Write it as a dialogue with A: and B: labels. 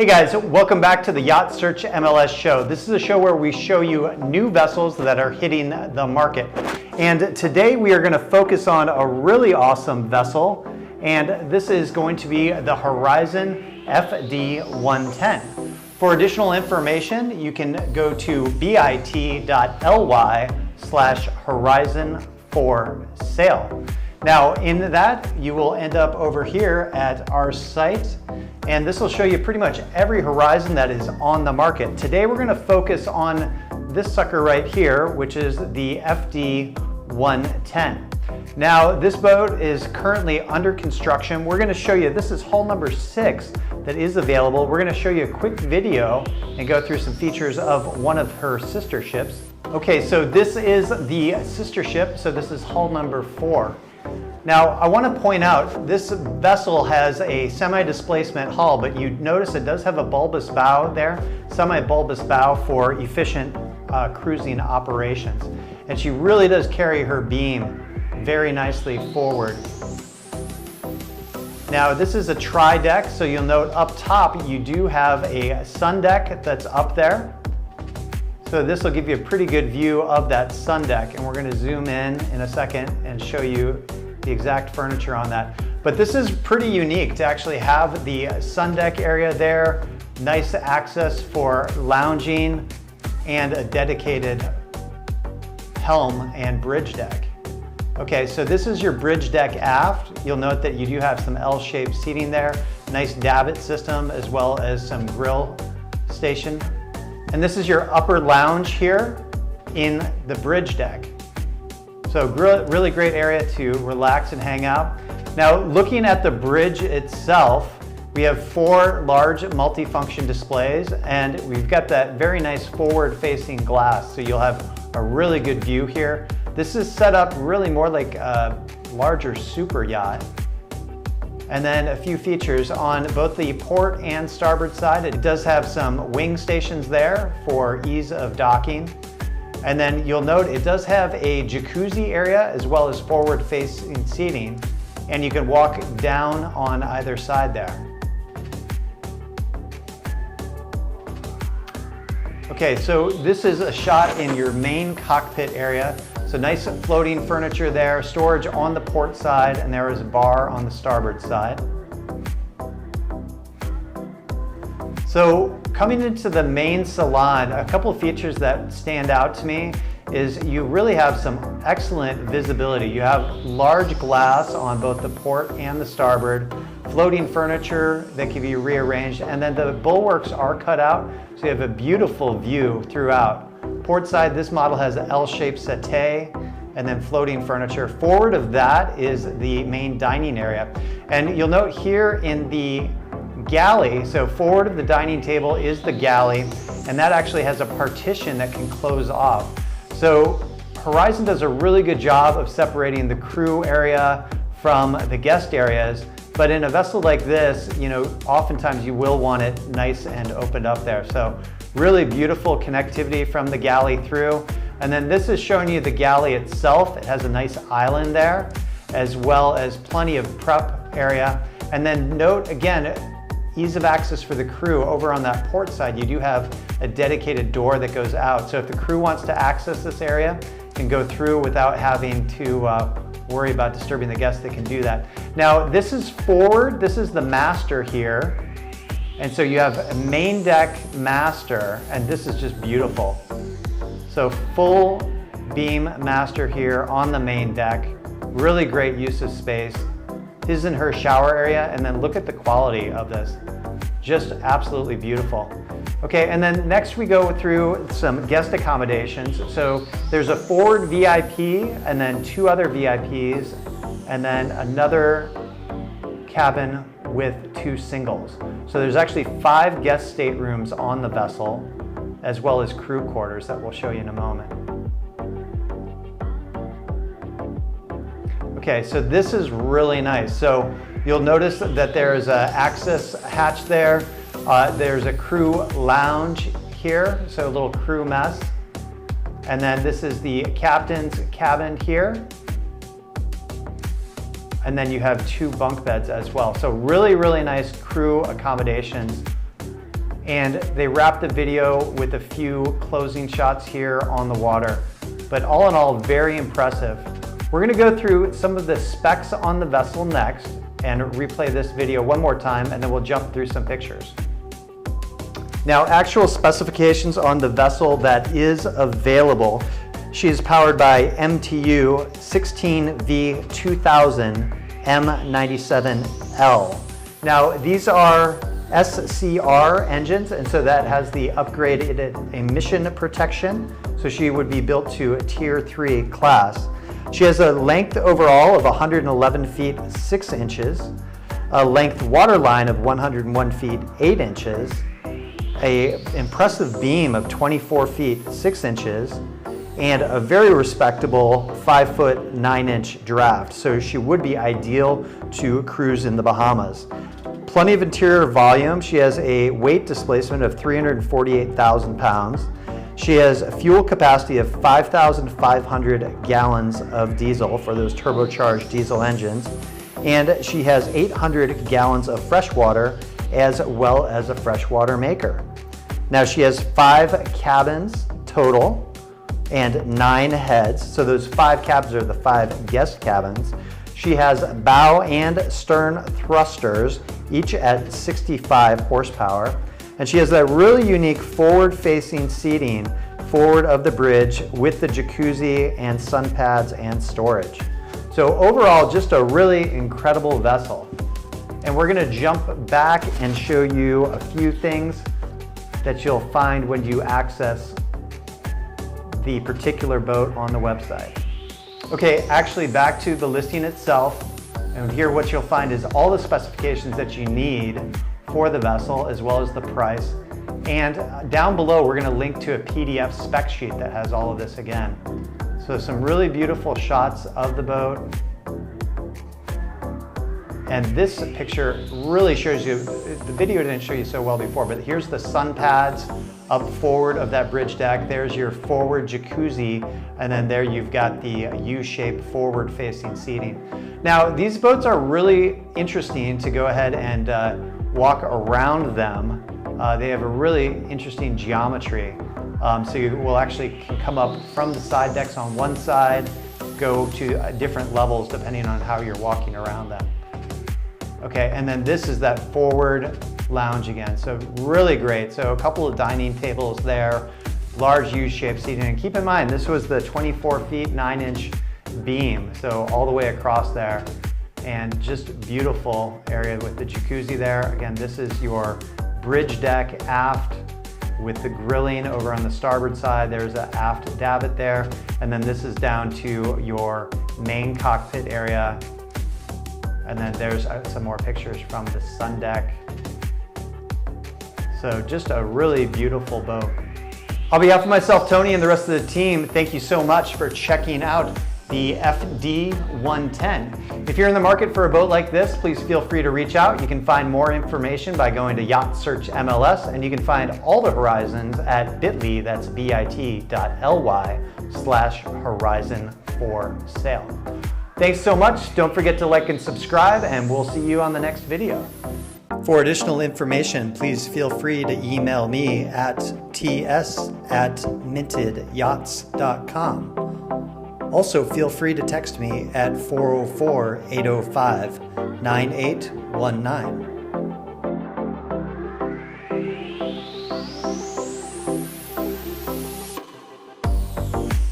A: Hey guys, welcome back to the Yacht Search MLS show. This is a show where we show you new vessels that are hitting the market. And today we are going to focus on a really awesome vessel, and this is going to be the Horizon FD110. For additional information, you can go to bit.ly/horizon for sale. Now in that, you will end up over here at our site, and this will show you pretty much every Horizon that is on the market. Today we're going to focus on this sucker right here, which is the FD110. Now this boat is currently under construction. We're going to show you, this is hull number 6 that is available. We're going to show you a quick video and go through some features of one of her sister ships. Okay, so this is the sister ship, so this is hull number 4. Now, I want to point out, this vessel has a semi-displacement hull, but you notice it does have a bulbous bow there, semi-bulbous bow for efficient cruising operations. And she really does carry her beam very nicely forward. Now, this is a tri-deck, so you'll note up top you do have a sun deck that's up there. So this will give you a pretty good view of that sun deck, and we're going to zoom in a second and show you the exact furniture on that. But this is pretty unique to actually have the sun deck area there, nice access for lounging, and a dedicated helm and bridge deck. Okay, so this is your bridge deck aft. You'll note that you do have some L-shaped seating there, nice davit system, as well as some grill station. And this is your upper lounge here in the bridge deck. So really great area to relax and hang out. Now looking at the bridge itself, we have 4 large multifunction displays, and we've got that very nice forward facing glass, so you'll have a really good view here. This is set up really more like a larger super yacht. And then a few features on both the port and starboard side. It does have some wing stations there for ease of docking. And then you'll note it does have a jacuzzi area as well as forward facing seating, and you can walk down on either side there. Okay, so this is a shot in your main cockpit area. So nice floating furniture there, storage on the port side, and there is a bar on the starboard side. So coming into the main salon, a couple of features that stand out to me is you really have some excellent visibility. You have large glass on both the port and the starboard, floating furniture that can be rearranged, and then the bulwarks are cut out, so you have a beautiful view throughout. Port side, this model has an L-shaped settee and then floating furniture. Forward of that is the main dining area. And you'll note here in the galley, so forward of the dining table is the galley, and that actually has a partition that can close off. So Horizon does a really good job of separating the crew area from the guest areas, but in a vessel like this, you know, oftentimes you will want it nice and opened up there. So really beautiful connectivity from the galley through. And then this is showing you the galley itself. It has a nice island there, as well as plenty of prep area. And then note again, ease of access for the crew. Over on that port side, you do have a dedicated door that goes out. So if the crew wants to access this area and go through without having to worry about disturbing the guests, they can do that. Now this is forward, this is the master here. And so you have a main deck master, and this is just beautiful. So full beam master here on the main deck. Really great use of space. His and her shower area, and then look at the quality of this. Just absolutely beautiful. Okay, and then next we go through some guest accommodations. So there's a forward VIP, and then 2 other VIPs, and then another cabin with 2 singles. So there's actually 5 guest staterooms on the vessel, as well as crew quarters that we'll show you in a moment. Okay, so this is really nice. So you'll notice that there's an access hatch there. There's a crew lounge here, so a little crew mess. And then this is the captain's cabin here. And then you have 2 bunk beds as well. So really, really nice crew accommodations And they wrap the video with a few closing shots here on the water. But all in all, very impressive. We're gonna go through some of the specs on the vessel next and replay this video one more time, and then we'll jump through some pictures. Now, actual specifications on the vessel that is available. She is powered by MTU 16V2000 M97L. Now, these are SCR engines, and so that has the upgraded emission protection. So she would be built to a Tier 3 class. She has a length overall of 111 feet 6 inches, a length waterline of 101 feet 8 inches, an impressive beam of 24 feet 6 inches, and a very respectable 5 foot 9 inch draft. So she would be ideal to cruise in the Bahamas. Plenty of interior volume. She has a weight displacement of 348,000 pounds. She has a fuel capacity of 5,500 gallons of diesel for those turbocharged diesel engines. And she has 800 gallons of fresh water as well as a freshwater maker. Now she has 5 cabins total and 9 heads. So those 5 cabins are the 5 guest cabins. She has bow and stern thrusters, each at 65 horsepower. And she has that really unique forward-facing seating forward of the bridge with the jacuzzi and sun pads and storage. So overall, just a really incredible vessel. And we're gonna jump back and show you a few things that you'll find when you access the particular boat on the website. Okay, actually back to the listing itself, and here what you'll find is all the specifications that you need for the vessel as well as the price. And down below we're going to link to a PDF spec sheet that has all of this again. So some really beautiful shots of the boat. And this picture really shows you, the video didn't show you so well before, but here's the sun pads up forward of that bridge deck. There's your forward jacuzzi, and then there you've got the U-shaped forward facing seating. Now, these boats are really interesting to go ahead and walk around them. They have a really interesting geometry. So you will actually come up from the side decks on one side, go to different levels depending on how you're walking around them. Okay, and then this is that forward lounge again. So really great. So a couple of dining tables there, large U-shaped seating. And keep in mind, this was the 24 feet 9 inch beam. So all the way across there, and just beautiful area with the jacuzzi there. Again, this is your bridge deck aft with the grilling over on the starboard side. There's an aft davit there. And then this is down to your main cockpit area. And then there's some more pictures from the sun deck. So just a really beautiful boat. On behalf of myself, Tony, and the rest of the team, thank you so much for checking out the FD110. If you're in the market for a boat like this, please feel free to reach out. You can find more information by going to Yacht Search MLS, and you can find all the Horizons at bit.ly, that's bit.ly/Horizon for sale. Thanks so much. Don't forget to like and subscribe, and we'll see you on the next video. For additional information, please feel free to email me at ts@mintedyachts.com. Also, feel free to text me at 404-805-9819.